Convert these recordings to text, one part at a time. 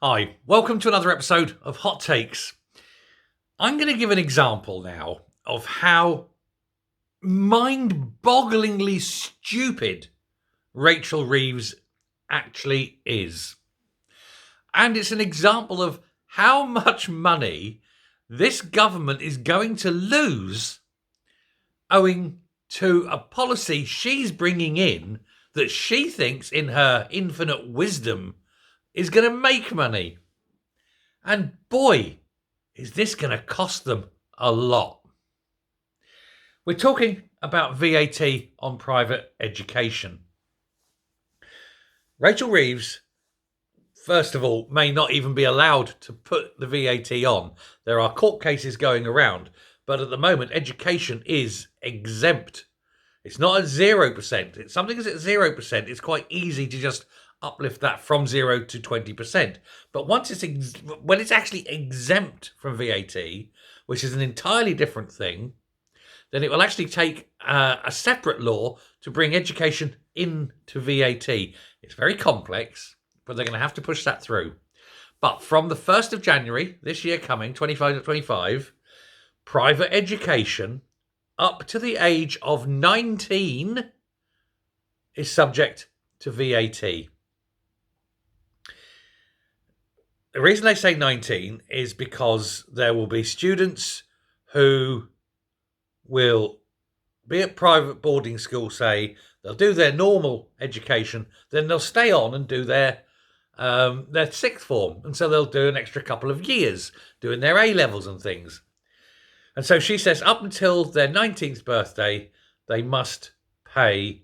Hi, welcome to another episode of Hot Takes. I'm going to give an example now of how mind-bogglingly stupid Rachel Reeves actually is. And it's an example of how much money this government is going to lose owing to a policy she's bringing in that she thinks, in her infinite wisdom, is going to make money. And boy, is this going to cost them a lot. We're talking about VAT on private education. Rachel Reeves, first of all, may not even be allowed to put the VAT on. There are court cases going around, but at the moment, education is exempt. It's not at 0%. It's something that's at 0%. It's quite easy to just uplift that from 0 to 20%. But once when it's actually exempt from VAT, which is an entirely different thing, then it will actually take a separate law to bring education into VAT. It's very complex, but they're going to have to push that through. But from the 1st of January, this year coming, 25, private education up to the age of 19 is subject to VAT. The reason they say 19 is because there will be students who will be at private boarding school, say, they'll do their normal education, then they'll stay on and do their sixth form. And so they'll do an extra couple of years doing their A-levels and things. And so she says up until their 19th birthday, they must pay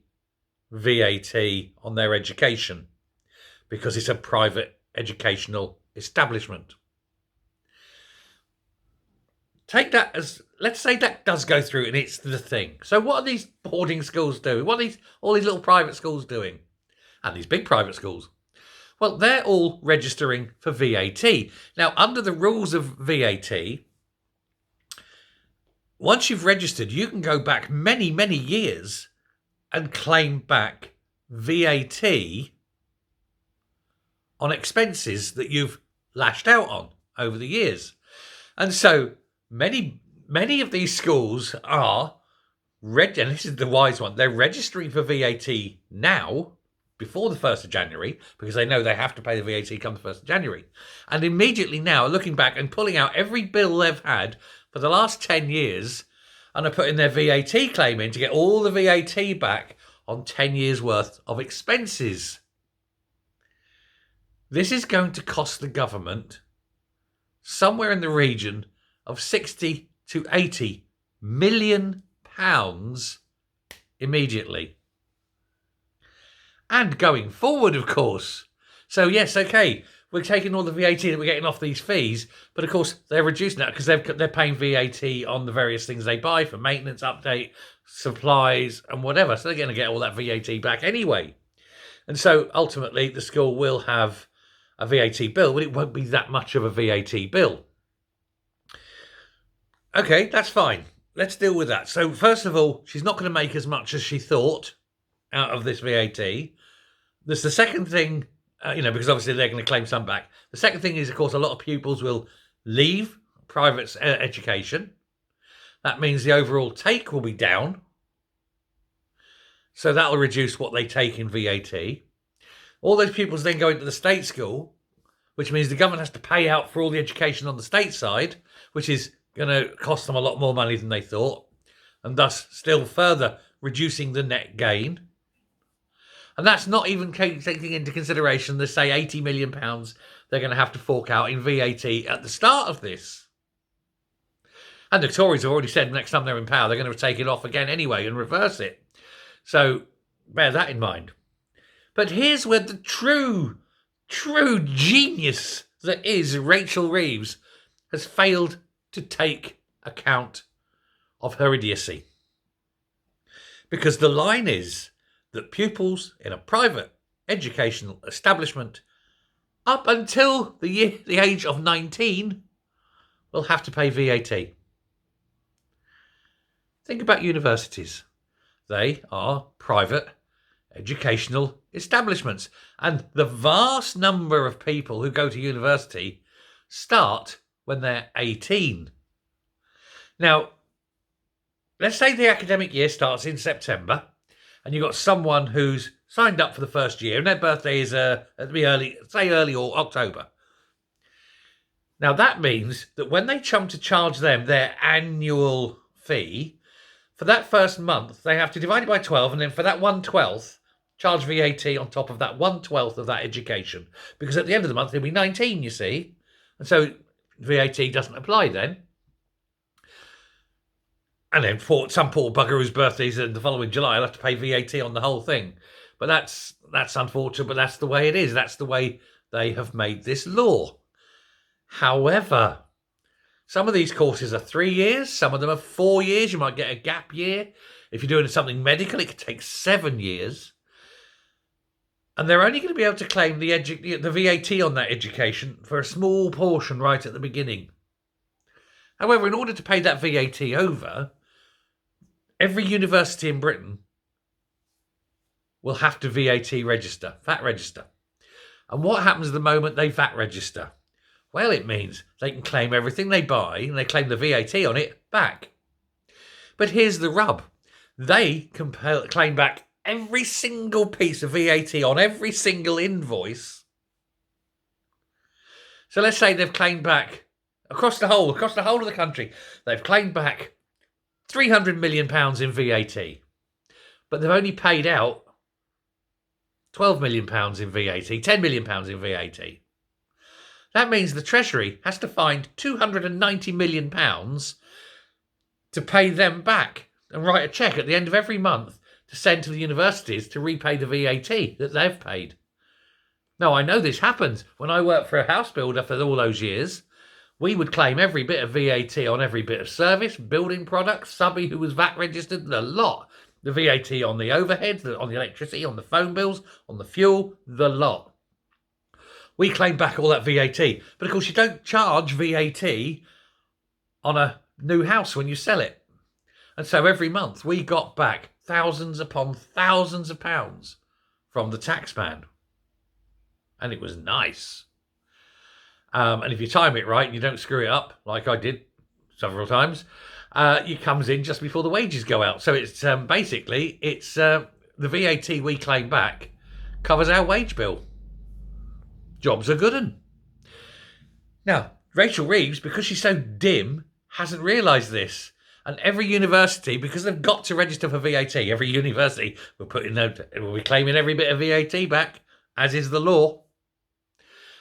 VAT on their education because it's a private educational allowance. Take that as, let's say that does go through and it's the thing. So what are these boarding schools doing? What are all these little private schools doing? And these big private schools? Well, they're all registering for VAT. Now, under the rules of VAT, once you've registered, you can go back many, many years and claim back VAT on expenses that you've lashed out on over the years. And so many of these schools are, and this is the wise one, they're registering for VAT now, before the 1st of January, because they know they have to pay the VAT come the 1st of January. And immediately now, looking back and pulling out every bill they've had for the last 10 years, and are putting their VAT claim in to get all the VAT back on 10 years' worth of expenses. This is going to cost the government somewhere in the region of 60 to 80 million pounds immediately. And going forward, of course. So yes, okay, we're taking all the VAT that we're getting off these fees, but of course they're reducing that because they're paying VAT on the various things they buy for maintenance, update, supplies, and whatever. So they're going to get all that VAT back anyway. And so ultimately the school will have a VAT bill, but it won't be that much of a VAT bill. Okay, that's fine. Let's deal with that. So first of all, she's not going to make as much as she thought out of this VAT. There's the second thing, because obviously they're going to claim some back. The second thing is, of course, a lot of pupils will leave private education. That means the overall take will be down. So that'll reduce what they take in VAT. All those pupils then go into the state school, which means the government has to pay out for all the education on the state side, which is going to cost them a lot more money than they thought, and thus still further reducing the net gain. And that's not even taking into consideration the, say, £80 million they're going to have to fork out in VAT at the start of this. And the Tories have already said next time they're in power, they're going to take it off again anyway and reverse it. So bear that in mind. But here's where the true genius that is Rachel Reeves has failed to take account of her idiocy. Because the line is that pupils in a private educational establishment up until the age of 19 will have to pay VAT. Think about universities. They are private educational establishments. And the vast number of people who go to university start when they're 18. Now, let's say the academic year starts in September, and you've got someone who's signed up for the first year, and their birthday is early or October. Now, that means that when they come to charge them their annual fee, for that first month, they have to divide it by 12, and then for that 1/12th, charge VAT on top of that 1/12th of that education. Because at the end of the month, they'll be 19, you see. And so VAT doesn't apply then. And then for some poor bugger whose birthday's in the following July, I'll have to pay VAT on the whole thing. But that's unfortunate, but that's the way it is. That's the way they have made this law. However, some of these courses are 3 years, some of them are 4 years. You might get a gap year. If you're doing something medical, it could take 7 years. And they're only going to be able to claim the VAT on that education for a small portion right at the beginning. However, in order to pay that VAT over, every university in Britain will have to VAT register. And what happens the moment they VAT register? Well, it means they can claim everything they buy and they claim the VAT on it back. But here's the rub. They can claim back every single piece of VAT on every single invoice. So let's say they've claimed back across the whole of the country, they've claimed back £300 million in VAT. But they've only paid out £12 million in VAT, £10 million in VAT. That means the Treasury has to find £290 million to pay them back and write a cheque at the end of every month to send to the universities to repay the VAT that they've paid. Now, I know this happens. When I worked for a house builder for all those years, we would claim every bit of VAT on every bit of service, building products, subby who was VAT registered, the lot. The VAT on the overheads, on the electricity, on the phone bills, on the fuel, the lot. We claim back all that VAT. But of course, you don't charge VAT on a new house when you sell it. And so every month we got back thousands upon thousands of pounds from the taxman. And it was nice. And if you time it right and you don't screw it up, like I did several times, it comes in just before the wages go out. So it's basically the VAT we claim back covers our wage bill. Jobs are good 'un. Now, Rachel Reeves, because she's so dim, hasn't realised this. And every university, because they've got to register for VAT, every university will be claiming every bit of VAT back, as is the law.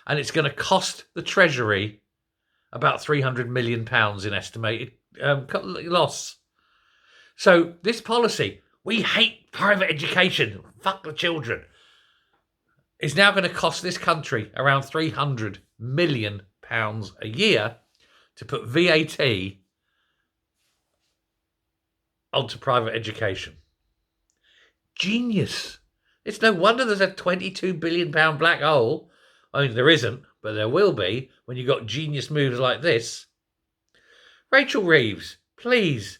And it's going to cost the Treasury about £300 million in estimated loss. So this policy, we hate private education, fuck the children, is now going to cost this country around £300 million a year to put VAT onto private education. Genius. It's no wonder there's a £22 billion black hole. I mean, there isn't, but there will be when you've got genius moves like this. Rachel Reeves, please,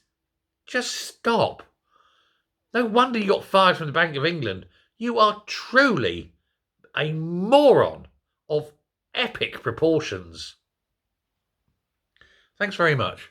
just stop. No wonder you got fired from the Bank of England. You are truly a moron of epic proportions. Thanks very much.